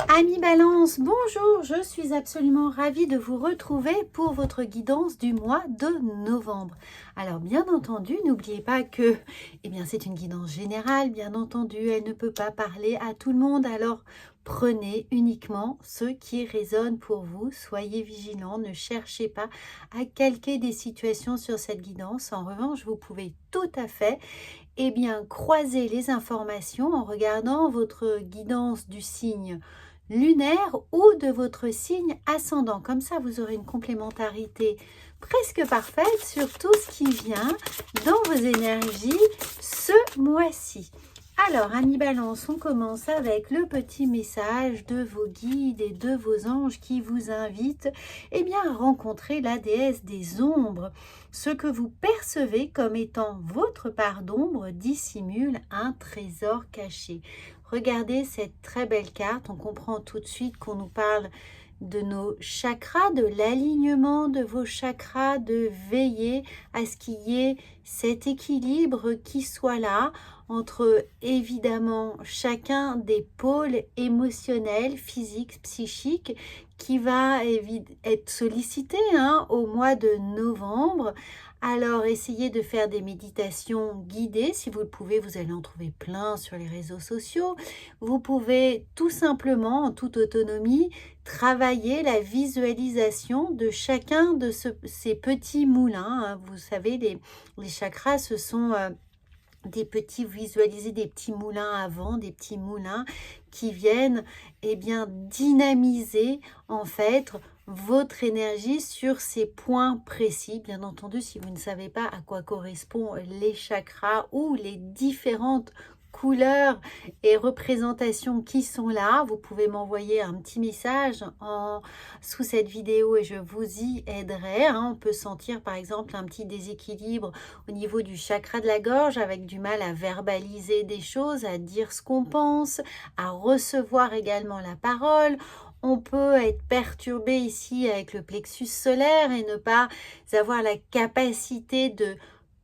Amis Balance, bonjour, je suis absolument ravie de vous retrouver pour votre guidance du mois de novembre. Alors bien entendu, n'oubliez pas que c'est une guidance générale, bien entendu, elle ne peut pas parler à tout le monde, alors prenez uniquement ce qui résonne pour vous, soyez vigilants, ne cherchez pas à calquer des situations sur cette guidance. En revanche, vous pouvez tout à fait croiser les informations en regardant votre guidance du signe lunaire ou de votre signe ascendant. Comme ça, vous aurez une complémentarité presque parfaite sur tout ce qui vient dans vos énergies ce mois-ci. Alors, amis Balance, on commence avec le petit message de vos guides et de vos anges qui vous invitent à rencontrer la déesse des ombres. Ce que vous percevez comme étant votre part d'ombre dissimule un trésor caché. Regardez cette très belle carte, on comprend tout de suite qu'on nous parle de nos chakras, de l'alignement de vos chakras, de veiller à ce qu'il y ait cet équilibre qui soit là entre évidemment chacun des pôles émotionnels, physiques, psychiques qui va être sollicité au mois de novembre. Alors, essayez de faire des méditations guidées. Si vous le pouvez, vous allez en trouver plein sur les réseaux sociaux. Vous pouvez tout simplement, en toute autonomie, travailler la visualisation de chacun de ces petits moulins. Vous savez, les chakras, ce sont visualiser des petits moulins à vent, des petits moulins qui viennent dynamiser en fait votre énergie sur ces points précis. Bien entendu, si vous ne savez pas à quoi correspondent les chakras ou les différentes couleurs et représentations qui sont là, vous pouvez m'envoyer un petit message sous cette vidéo et je vous y aiderai. On peut sentir par exemple un petit déséquilibre au niveau du chakra de la gorge avec du mal à verbaliser des choses, à dire ce qu'on pense, à recevoir également la parole. On peut être perturbé ici avec le plexus solaire et ne pas avoir la capacité de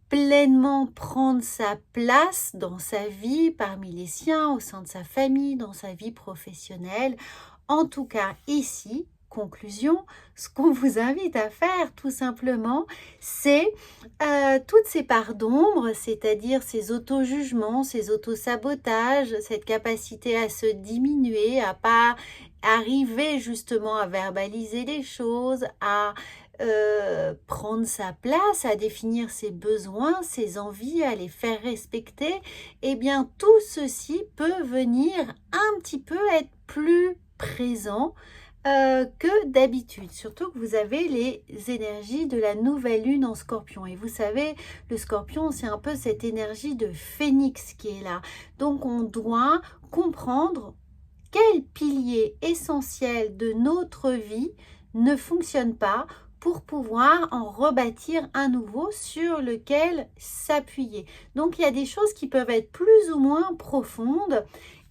pleinement prendre sa place dans sa vie, parmi les siens, au sein de sa famille, dans sa vie professionnelle. En tout cas, ici, conclusion, ce qu'on vous invite à faire tout simplement, c'est toutes ces parts d'ombre, c'est-à-dire ces auto-jugements, ces auto-sabotages, cette capacité à se diminuer, à pas arriver justement à verbaliser les choses, à prendre sa place, à définir ses besoins, ses envies, à les faire respecter, tout ceci peut venir un petit peu être plus présent que d'habitude, surtout que vous avez les énergies de la nouvelle lune en Scorpion. Et vous savez, le Scorpion, c'est un peu cette énergie de phénix qui est là. Donc, on doit comprendre quel pilier essentiel de notre vie ne fonctionne pas pour pouvoir en rebâtir un nouveau sur lequel s'appuyer. Donc, il y a des choses qui peuvent être plus ou moins profondes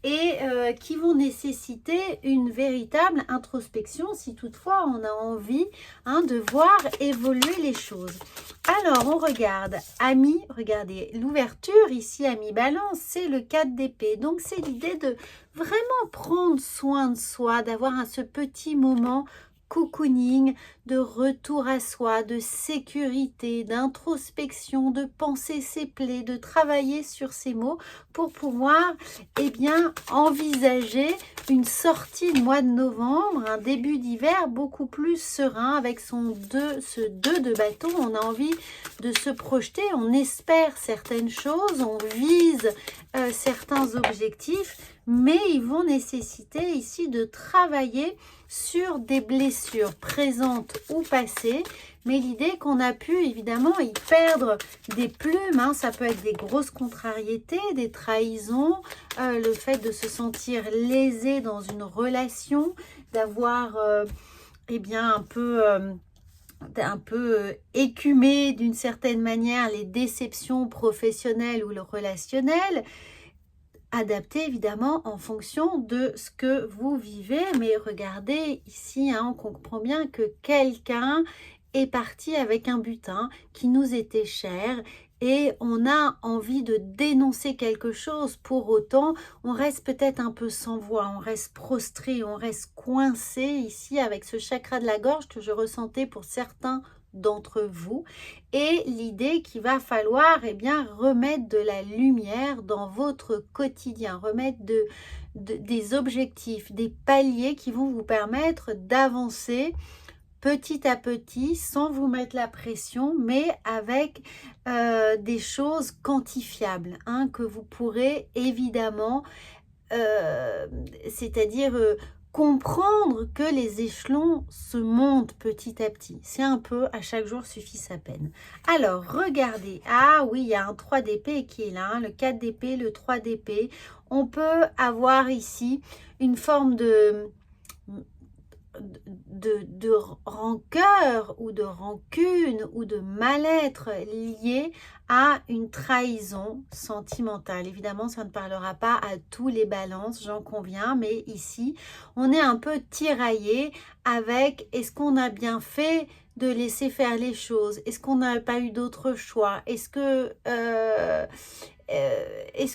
et qui vont nécessiter une véritable introspection si toutefois on a envie de voir évoluer les choses. Alors, on regarde, amis, regardez, l'ouverture ici, amis Balance, c'est le 4 d'épée. Donc, c'est l'idée de vraiment prendre soin de soi, d'avoir ce petit moment cocooning, de retour à soi, de sécurité, d'introspection, de penser ses plaies, de travailler sur ses mots pour pouvoir envisager une sortie de mois de novembre, un début d'hiver beaucoup plus serein avec ce 2 de bâton. On a envie de se projeter, on espère certaines choses, on vise certains objectifs, mais ils vont nécessiter ici de travailler sur des blessures présentes ou passées, mais l'idée qu'on a pu évidemment y perdre des plumes, ça peut être des grosses contrariétés, des trahisons, le fait de se sentir lésé dans une relation, d'avoir un peu écumé d'une certaine manière les déceptions professionnelles ou le relationnel, adapté évidemment en fonction de ce que vous vivez. Mais regardez ici, on comprend bien que quelqu'un est parti avec un butin qui nous était cher et on a envie de dénoncer quelque chose. Pour autant, on reste peut-être un peu sans voix, on reste prostré, on reste coincé ici avec ce chakra de la gorge que je ressentais pour certains d'entre vous. Et l'idée qu'il va falloir bien remettre de la lumière dans votre quotidien, remettre des objectifs, des paliers qui vont vous permettre d'avancer petit à petit, sans vous mettre la pression, mais avec des choses quantifiables, hein, que vous pourrez évidemment, c'est-à-dire comprendre que les échelons se montent petit à petit. C'est un peu à chaque jour suffit sa peine. Alors, regardez. Ah oui, il y a un 3 d'épée qui est là, hein, le 4 d'épée, le 3 d'épée. On peut avoir ici une forme de rancœur ou de rancune ou de mal-être lié à une trahison sentimentale. Évidemment, ça ne parlera pas à tous les balances, j'en conviens, mais ici, on est un peu tiraillé avec est-ce qu'on a bien fait de laisser faire les choses? Est-ce qu'on n'a pas eu d'autre choix? Est-ce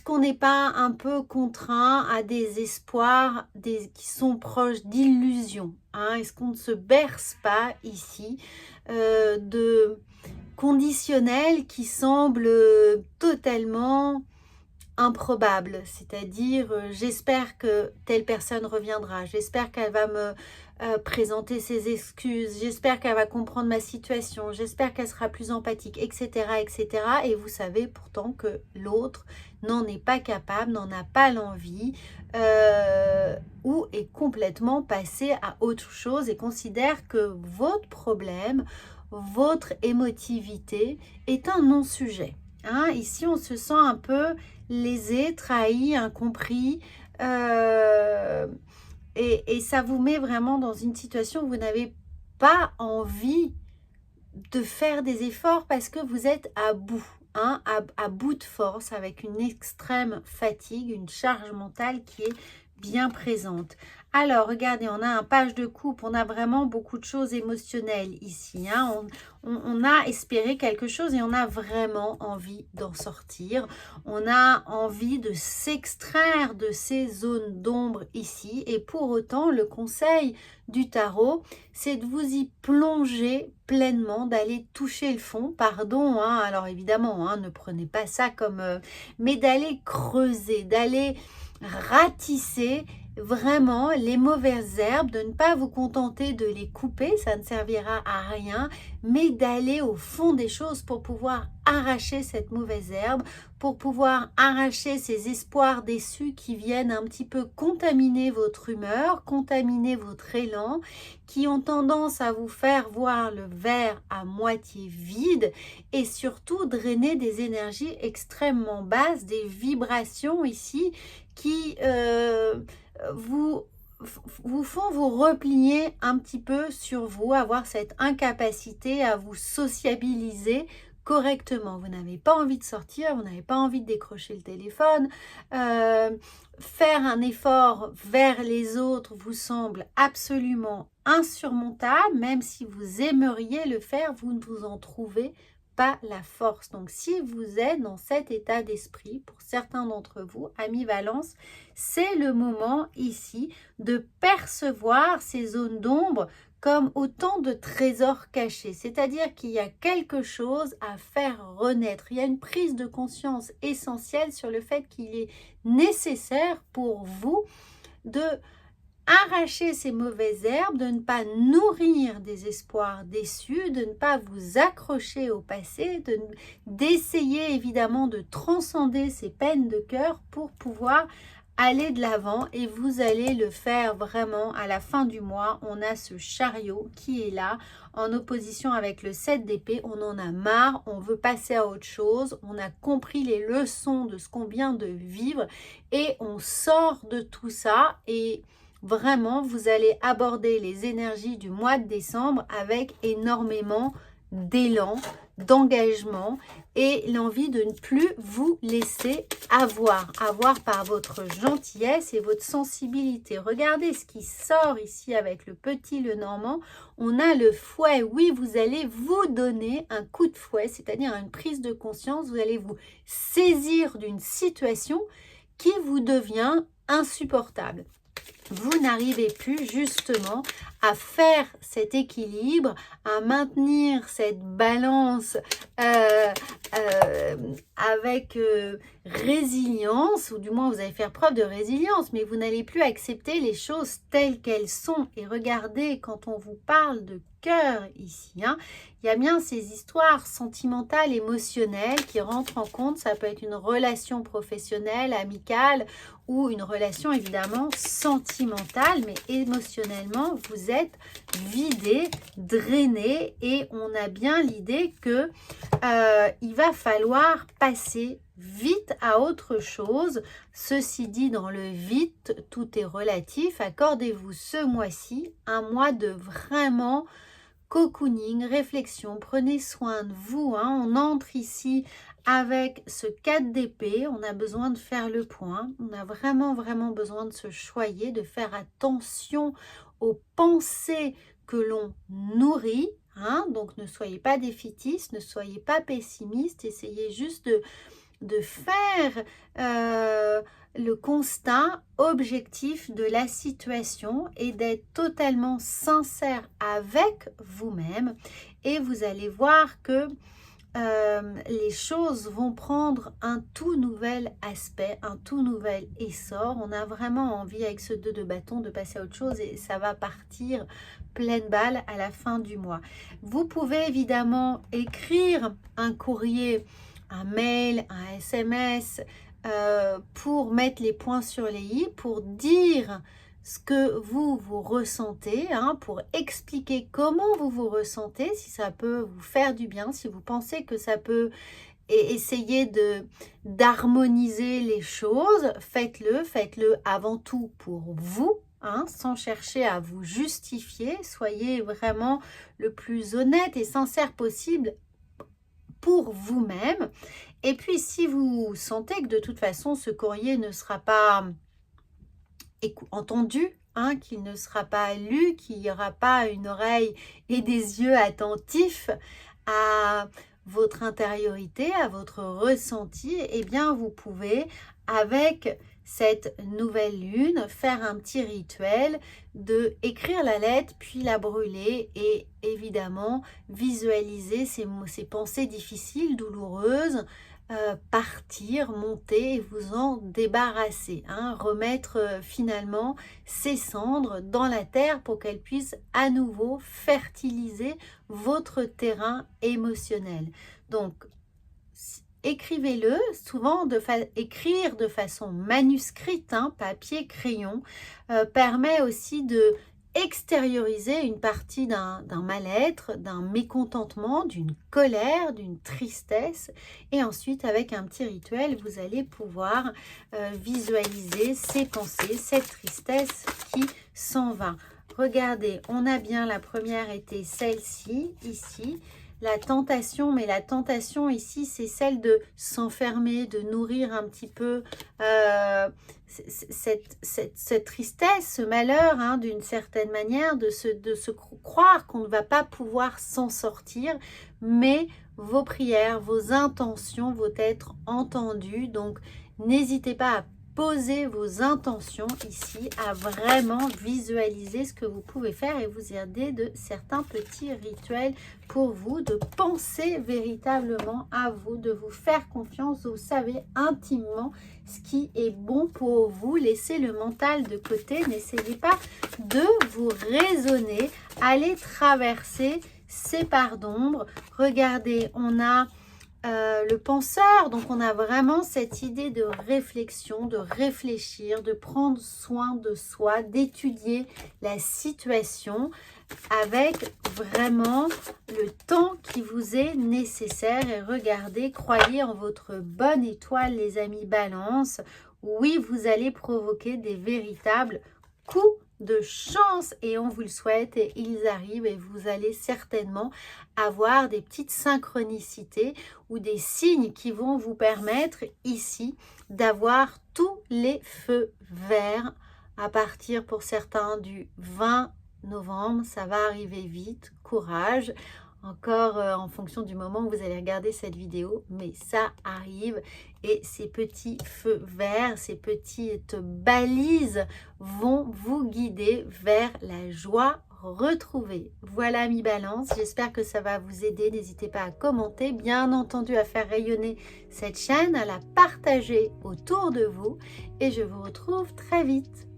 qu'on n'est pas un peu contraint à des espoirs qui sont proches d'illusions, hein? Est-ce qu'on ne se berce pas ici de conditionnels qui semblent totalement improbable, c'est-à-dire j'espère que telle personne reviendra, j'espère qu'elle va me présenter ses excuses, j'espère qu'elle va comprendre ma situation, j'espère qu'elle sera plus empathique, etc., etc. Et vous savez pourtant que l'autre n'en est pas capable, n'en a pas l'envie, ou est complètement passé à autre chose et considère que votre problème, votre émotivité est un non-sujet. Hein, ici, on se sent un peu lésé, trahi, incompris. Et ça vous met vraiment dans une situation où vous n'avez pas envie de faire des efforts parce que vous êtes à bout. Hein, à bout de force, avec une extrême fatigue, une charge mentale qui est bien présente. Alors, regardez, on a un page de coupe, on a vraiment beaucoup de choses émotionnelles ici. Hein. On a espéré quelque chose et on a vraiment envie d'en sortir. On a envie de s'extraire de ces zones d'ombre ici. Et pour autant, le conseil du tarot, c'est de vous y plonger pleinement, d'aller toucher le fond. Pardon, hein, alors évidemment, hein, ne prenez pas ça comme... mais d'aller creuser, d'aller ratisser vraiment les mauvaises herbes, de ne pas vous contenter de les couper, ça ne servira à rien, mais d'aller au fond des choses pour pouvoir arracher cette mauvaise herbe, pour pouvoir arracher ces espoirs déçus qui viennent un petit peu contaminer votre humeur, contaminer votre élan, qui ont tendance à vous faire voir le verre à moitié vide et surtout drainer des énergies extrêmement basses, des vibrations ici qui vous font vous replier un petit peu sur vous, avoir cette incapacité à vous sociabiliser correctement. Vous n'avez pas envie de sortir, vous n'avez pas envie de décrocher le téléphone. Faire un effort vers les autres vous semble absolument insurmontable, même si vous aimeriez le faire, vous ne vous en trouvez pas la force. Donc, si vous êtes dans cet état d'esprit, pour certains d'entre vous, amis Valence, c'est le moment ici de percevoir ces zones d'ombre comme autant de trésors cachés. C'est-à-dire qu'il y a quelque chose à faire renaître. Il y a une prise de conscience essentielle sur le fait qu'il est nécessaire pour vous de arracher ces mauvaises herbes, de ne pas nourrir des espoirs déçus, de ne pas vous accrocher au passé, d'essayer évidemment de transcender ces peines de cœur pour pouvoir aller de l'avant, et vous allez le faire vraiment. À la fin du mois, on a ce chariot qui est là en opposition avec le 7 d'épée. On en a marre, on veut passer à autre chose, on a compris les leçons de ce qu'on vient de vivre et on sort de tout ça. Et vraiment, vous allez aborder les énergies du mois de décembre avec énormément d'élan, d'engagement et l'envie de ne plus vous laisser avoir par votre gentillesse et votre sensibilité. Regardez ce qui sort ici avec le petit Lenormand. On a le fouet. Oui, vous allez vous donner un coup de fouet, c'est-à-dire une prise de conscience. Vous allez vous saisir d'une situation qui vous devient insupportable. Vous n'arrivez plus justement à faire cet équilibre, à maintenir cette balance avec résilience, ou du moins vous allez faire preuve de résilience, mais vous n'allez plus accepter les choses telles qu'elles sont. Et regardez, quand on vous parle de cœur ici, hein, il y a bien ces histoires sentimentales, émotionnelles qui rentrent en compte. Ça peut être une relation professionnelle, amicale ou une relation évidemment sentimentale, mais émotionnellement, vous êtes vidé, drainé et on a bien l'idée que il va falloir passer vite à autre chose. Ceci dit, dans le vite, tout est relatif. Accordez-vous ce mois-ci un mois de vraiment cocooning, réflexion, prenez soin de vous. Hein. On entre ici avec ce 4 d'épée, on a besoin de faire le point, on a vraiment besoin de se choyer, de faire attention aux pensées que l'on nourrit. Hein. Donc ne soyez pas défaitistes, ne soyez pas pessimistes, essayez juste de faire le constat objectif de la situation et d'être totalement sincère avec vous-même et vous allez voir que les choses vont prendre un tout nouvel aspect, un tout nouvel essor. On a vraiment envie avec ce 2 de bâton de passer à autre chose et ça va partir pleine balle à la fin du mois. Vous pouvez évidemment écrire un courrier, un mail, un SMS pour mettre les points sur les i, pour dire ce que vous ressentez, hein, pour expliquer comment vous vous ressentez, si ça peut vous faire du bien, si vous pensez que ça peut essayer d'harmoniser les choses, faites-le avant tout pour vous, hein, sans chercher à vous justifier. Soyez vraiment le plus honnête et sincère possible pour vous-même. Et puis, si vous sentez que de toute façon, ce courrier ne sera pas entendu, hein, qu'il ne sera pas lu, qu'il n'y aura pas une oreille et des yeux attentifs à votre intériorité, à votre ressenti, eh bien, vous pouvez, avec cette nouvelle lune, faire un petit rituel de écrire la lettre, puis la brûler et évidemment visualiser ces pensées difficiles, douloureuses, partir, monter et vous en débarrasser, hein, remettre finalement ces cendres dans la terre pour qu'elles puissent à nouveau fertiliser votre terrain émotionnel. Donc, écrivez-le, souvent écrire de façon manuscrite, hein, papier, crayon, permet aussi de extérioriser une partie d'un mal-être, d'un mécontentement, d'une colère, d'une tristesse. Et ensuite, avec un petit rituel, vous allez pouvoir visualiser ces pensées, cette tristesse qui s'en va. Regardez, on a bien la première été celle-ci, ici. La tentation, mais la tentation ici, c'est celle de s'enfermer, de nourrir un petit peu cette tristesse, ce malheur, hein, d'une certaine manière, de se croire qu'on ne va pas pouvoir s'en sortir, mais vos prières, vos intentions vont être entendues. Donc, n'hésitez pas à poser vos intentions ici, à vraiment visualiser ce que vous pouvez faire et vous aider de certains petits rituels pour vous, de penser véritablement à vous, de vous faire confiance. Vous savez intimement ce qui est bon pour vous. Laissez le mental de côté, n'essayez pas de vous raisonner, allez traverser ces parts d'ombre. Regardez, on a le penseur, donc on a vraiment cette idée de réflexion, de réfléchir, de prendre soin de soi, d'étudier la situation avec vraiment le temps qui vous est nécessaire. Et regardez, croyez en votre bonne étoile, les amis Balance. Oui, vous allez provoquer des véritables coups de chance et on vous le souhaite et ils arrivent et vous allez certainement avoir des petites synchronicités ou des signes qui vont vous permettre ici d'avoir tous les feux verts à partir pour certains du 20 novembre. Ça va arriver vite, courage. Encore en fonction du moment où vous allez regarder cette vidéo, mais ça arrive et ces petits feux verts, ces petites balises vont vous guider vers la joie retrouvée. Voilà mi-balance, j'espère que ça va vous aider. N'hésitez pas à commenter, bien entendu à faire rayonner cette chaîne, à la partager autour de vous et je vous retrouve très vite.